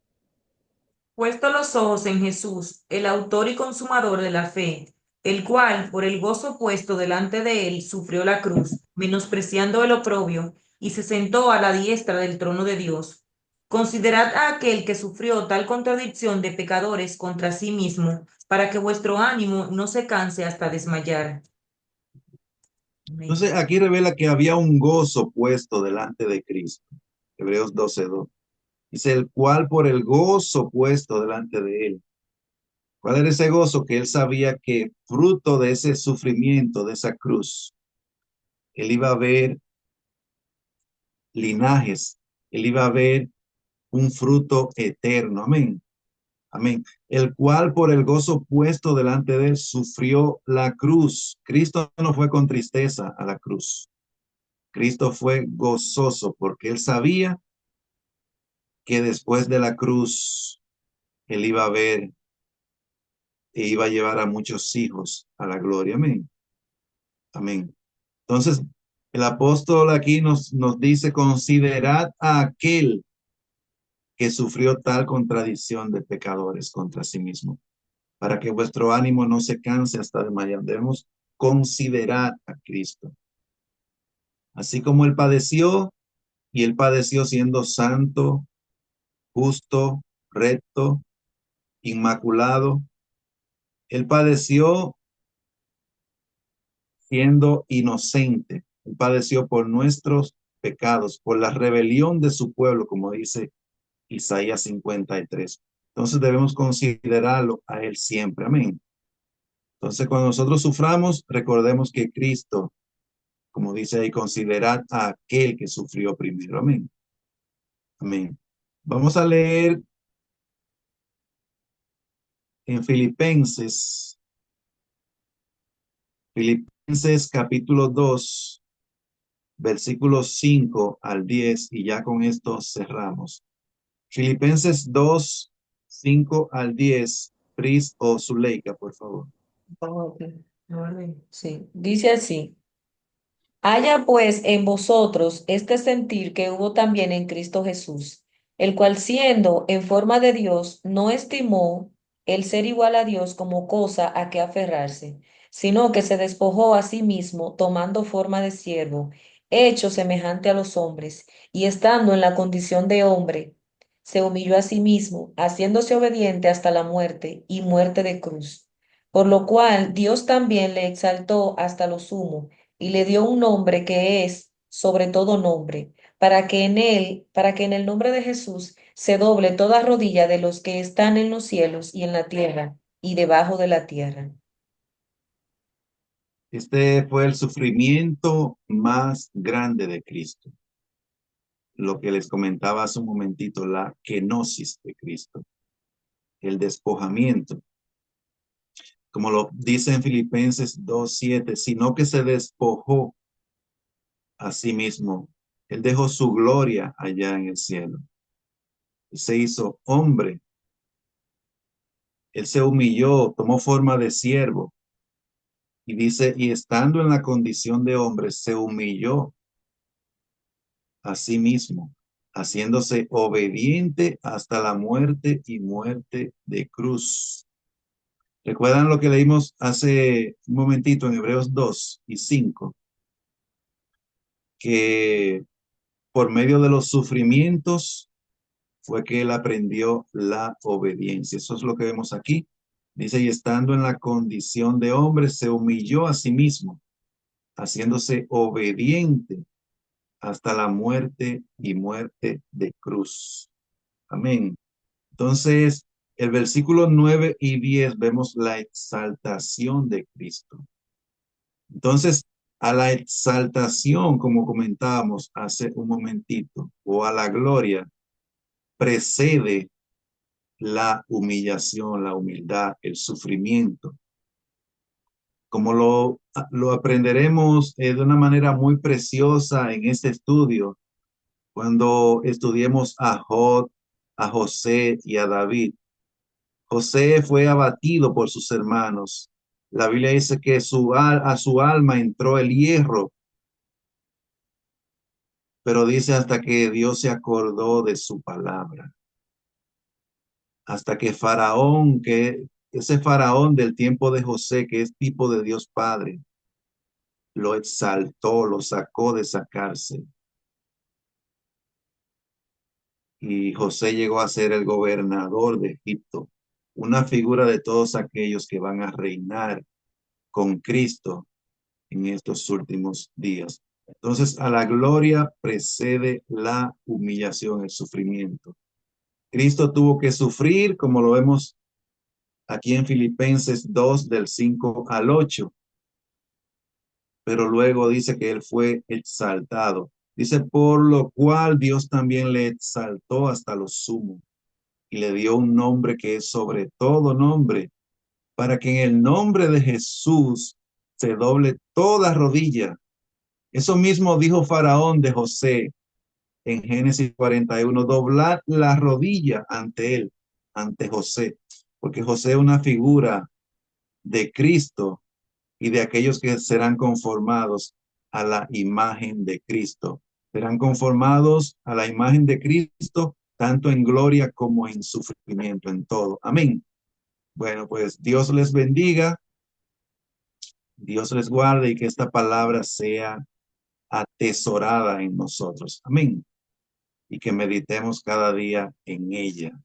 Speaker 3: Puesto los ojos en Jesús, el autor y consumador de la fe, el cual, por el gozo puesto delante de él, sufrió la cruz, menospreciando el oprobio, y se sentó a la diestra del trono de Dios. Considerad a aquel que sufrió tal contradicción de pecadores contra sí mismo, para que vuestro ánimo no se canse hasta desmayar. Amén.
Speaker 2: Entonces aquí revela que había un gozo puesto delante de Cristo. Hebreos 12:2. Dice, el cual por el gozo puesto delante de él. ¿Cuál era ese gozo? Que él sabía que fruto de ese sufrimiento, de esa cruz, él iba a ver linajes, él iba a ver un fruto eterno. Amén. Amén. El cual por el gozo puesto delante de él sufrió la cruz. Cristo no fue con tristeza a la cruz. Cristo fue gozoso porque él sabía que después de la cruz él iba a ver e iba a llevar a muchos hijos a la gloria. Amén. Amén. Entonces, el apóstol aquí nos dice, considerad a aquel que sufrió tal contradicción de pecadores contra sí mismo, para que vuestro ánimo no se canse hasta desmayar. Debemos considerar a Cristo. Así como él padeció, y él padeció siendo santo, justo, recto, inmaculado. Él padeció siendo inocente. Él padeció por nuestros pecados, por la rebelión de su pueblo, como dice Isaías 53. Entonces debemos considerarlo a él siempre. Amén. Entonces cuando nosotros suframos, recordemos que Cristo, como dice ahí, considerad a aquel que sufrió primero. Amén. Amén. Vamos a leer en Filipenses capítulo 2, versículos 5 al 10, y ya con esto cerramos. Filipenses 2, 5 al 10, Pris o Zuleika, por favor.
Speaker 4: Ok. Sí, dice así. Haya pues en vosotros este sentir que hubo también en Cristo Jesús, el cual siendo en forma de Dios, no estimó el ser igual a Dios como cosa a que aferrarse, sino que se despojó a sí mismo, tomando forma de siervo, hecho semejante a los hombres, y estando en la condición de hombre, se humilló a sí mismo, haciéndose obediente hasta la muerte y muerte de cruz. Por lo cual Dios también le exaltó hasta lo sumo y le dio un nombre que es sobre todo nombre, para que en el nombre de Jesús se doble toda rodilla de los que están en los cielos y en la tierra y debajo de la tierra.
Speaker 2: Este fue el sufrimiento más grande de Cristo. Lo que les comentaba hace un momentito, la kenosis de Cristo, el despojamiento. Como lo dice en Filipenses 2:7, sino que se despojó a sí mismo. Él dejó su gloria allá en el cielo. Se hizo hombre. Él se humilló, tomó forma de siervo. Y dice, y estando en la condición de hombre, se humilló a sí mismo, haciéndose obediente hasta la muerte y muerte de cruz. ¿Recuerdan lo que leímos hace un momentito en Hebreos 2:5? Que por medio de los sufrimientos fue que él aprendió la obediencia. Eso es lo que vemos aquí. Dice, y estando en la condición de hombre, se humilló a sí mismo, haciéndose obediente hasta la muerte y muerte de cruz. Amén. Entonces, el versículo 9 y 10 vemos la exaltación de Cristo. Entonces, a la exaltación, como comentábamos hace un momentito, o a la gloria, precede la humillación, la humildad, el sufrimiento. Como lo aprenderemos de una manera muy preciosa en este estudio, cuando estudiemos a Jod, a José y a David. José fue abatido por sus hermanos. La Biblia dice que a su alma entró el hierro, pero dice hasta que Dios se acordó de su palabra. Hasta que Faraón, que ese Faraón del tiempo de José, que es tipo de Dios Padre, lo exaltó, lo sacó de esa cárcel. Y José llegó a ser el gobernador de Egipto, una figura de todos aquellos que van a reinar con Cristo en estos últimos días. Entonces, a la gloria precede la humillación, el sufrimiento. Cristo tuvo que sufrir, como lo vemos aquí en Filipenses 2, del 5 al 8, pero luego dice que él fue exaltado. Dice, por lo cual Dios también le exaltó hasta lo sumo y le dio un nombre que es sobre todo nombre, para que en el nombre de Jesús se doble toda rodilla. Eso mismo dijo Faraón de José en Génesis 41, doblar la rodilla ante él, ante José, porque José es una figura de Cristo y de aquellos que serán conformados a la imagen de Cristo. Serán conformados a la imagen de Cristo, tanto en gloria como en sufrimiento, en todo. Amén. Bueno, pues Dios les bendiga, Dios les guarde y que esta palabra sea atesorada en nosotros. Amén. Y que meditemos cada día en ella.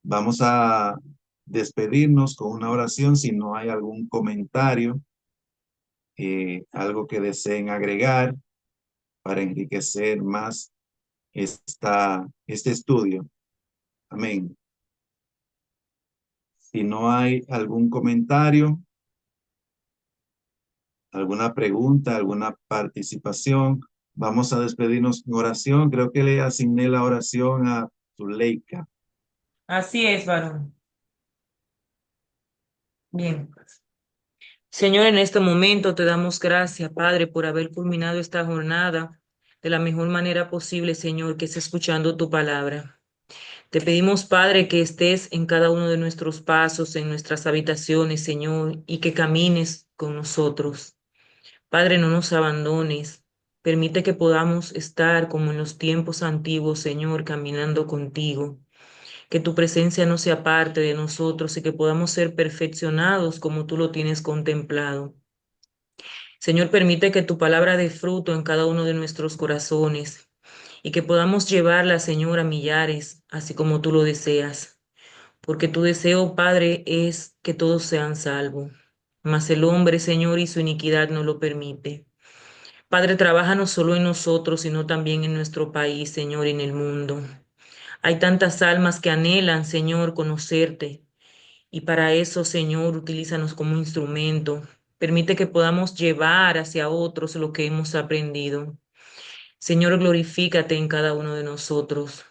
Speaker 2: Vamos a despedirnos con una oración si no hay algún comentario, algo que deseen agregar para enriquecer más este estudio. Amén. Si no hay algún comentario, alguna pregunta, alguna participación, vamos a despedirnos en oración. Creo que le asigné la oración a Zuleika.
Speaker 3: Así es, varón. Bien. Señor, en este momento te damos gracias, Padre, por haber culminado esta jornada de la mejor manera posible, Señor, que es escuchando tu palabra. Te pedimos, Padre, que estés en cada uno de nuestros pasos, en nuestras habitaciones, Señor, y que camines con nosotros. Padre, no nos abandones. Permite que podamos estar como en los tiempos antiguos, Señor, caminando contigo. Que tu presencia no sea parte de nosotros y que podamos ser perfeccionados como tú lo tienes contemplado. Señor, permite que tu palabra dé fruto en cada uno de nuestros corazones y que podamos llevarla, Señor, a millares, así como tú lo deseas. Porque tu deseo, Padre, es que todos sean salvos. Mas el hombre, Señor, y su iniquidad no lo permite. Padre, trabaja no solo en nosotros, sino también en nuestro país, Señor, y en el mundo. Hay tantas almas que anhelan, Señor, conocerte. Y para eso, Señor, utilízanos como instrumento. Permite que podamos llevar hacia otros lo que hemos aprendido. Señor, glorifícate en cada uno de nosotros.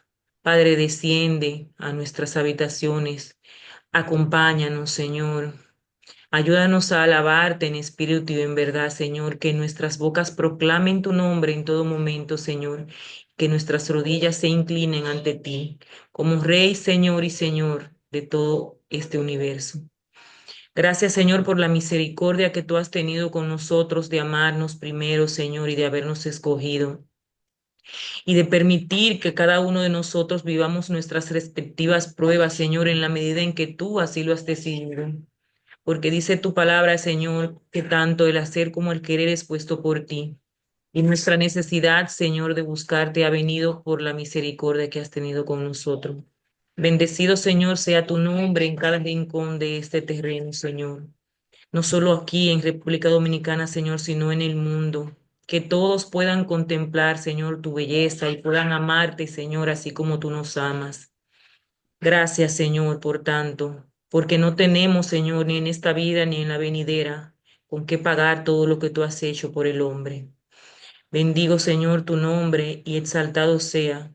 Speaker 3: Padre, desciende a nuestras habitaciones. Acompáñanos, Señor. Ayúdanos a alabarte en espíritu y en verdad, Señor, que nuestras bocas proclamen tu nombre en todo momento, Señor, que nuestras rodillas se inclinen ante ti, como Rey, Señor y Señor de todo este universo. Gracias, Señor, por la misericordia que tú has tenido con nosotros de amarnos primero, Señor, y de habernos escogido, y de permitir que cada uno de nosotros vivamos nuestras respectivas pruebas, Señor, en la medida en que tú así lo has decidido. Porque dice tu palabra, Señor, que tanto el hacer como el querer es puesto por ti. Y nuestra necesidad, Señor, de buscarte ha venido por la misericordia que has tenido con nosotros. Bendecido, Señor, sea tu nombre en cada rincón de este terreno, Señor. No solo aquí en República Dominicana, Señor, sino en el mundo. Que todos puedan contemplar, Señor, tu belleza y puedan amarte, Señor, así como tú nos amas. Gracias, Señor, por tanto, porque no tenemos, Señor, ni en esta vida ni en la venidera, con qué pagar todo lo que tú has hecho por el hombre. Bendigo, Señor, tu nombre y exaltado sea.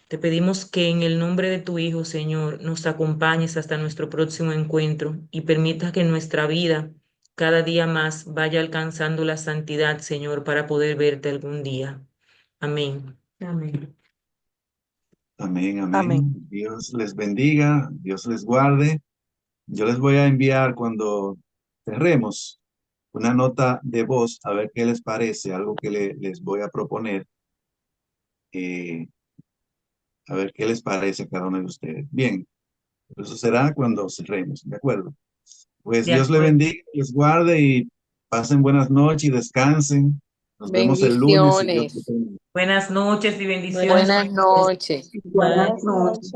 Speaker 3: Te pedimos que en el nombre de tu Hijo, Señor, nos acompañes hasta nuestro próximo encuentro y permita que nuestra vida cada día más vaya alcanzando la santidad, Señor, para poder verte algún día. Amén. Amén.
Speaker 2: Amén,
Speaker 5: Amén.
Speaker 2: amén. Dios les bendiga, Dios les guarde. Yo les voy a enviar cuando cerremos una nota de voz a ver qué les parece, algo que les voy a proponer, eh, a ver qué les parece a cada uno de ustedes. Bien, eso será cuando cerremos, ¿de acuerdo? Pues
Speaker 3: De
Speaker 2: Dios le
Speaker 3: acuerdo.
Speaker 2: bendiga, les guarde y pasen buenas noches y descansen. Nos vemos el lunes si Dios
Speaker 1: Bendiciones.
Speaker 2: quiere.
Speaker 3: Buenas noches y bendiciones.
Speaker 1: Buenas noches.
Speaker 3: Igual.
Speaker 5: Buenas noches.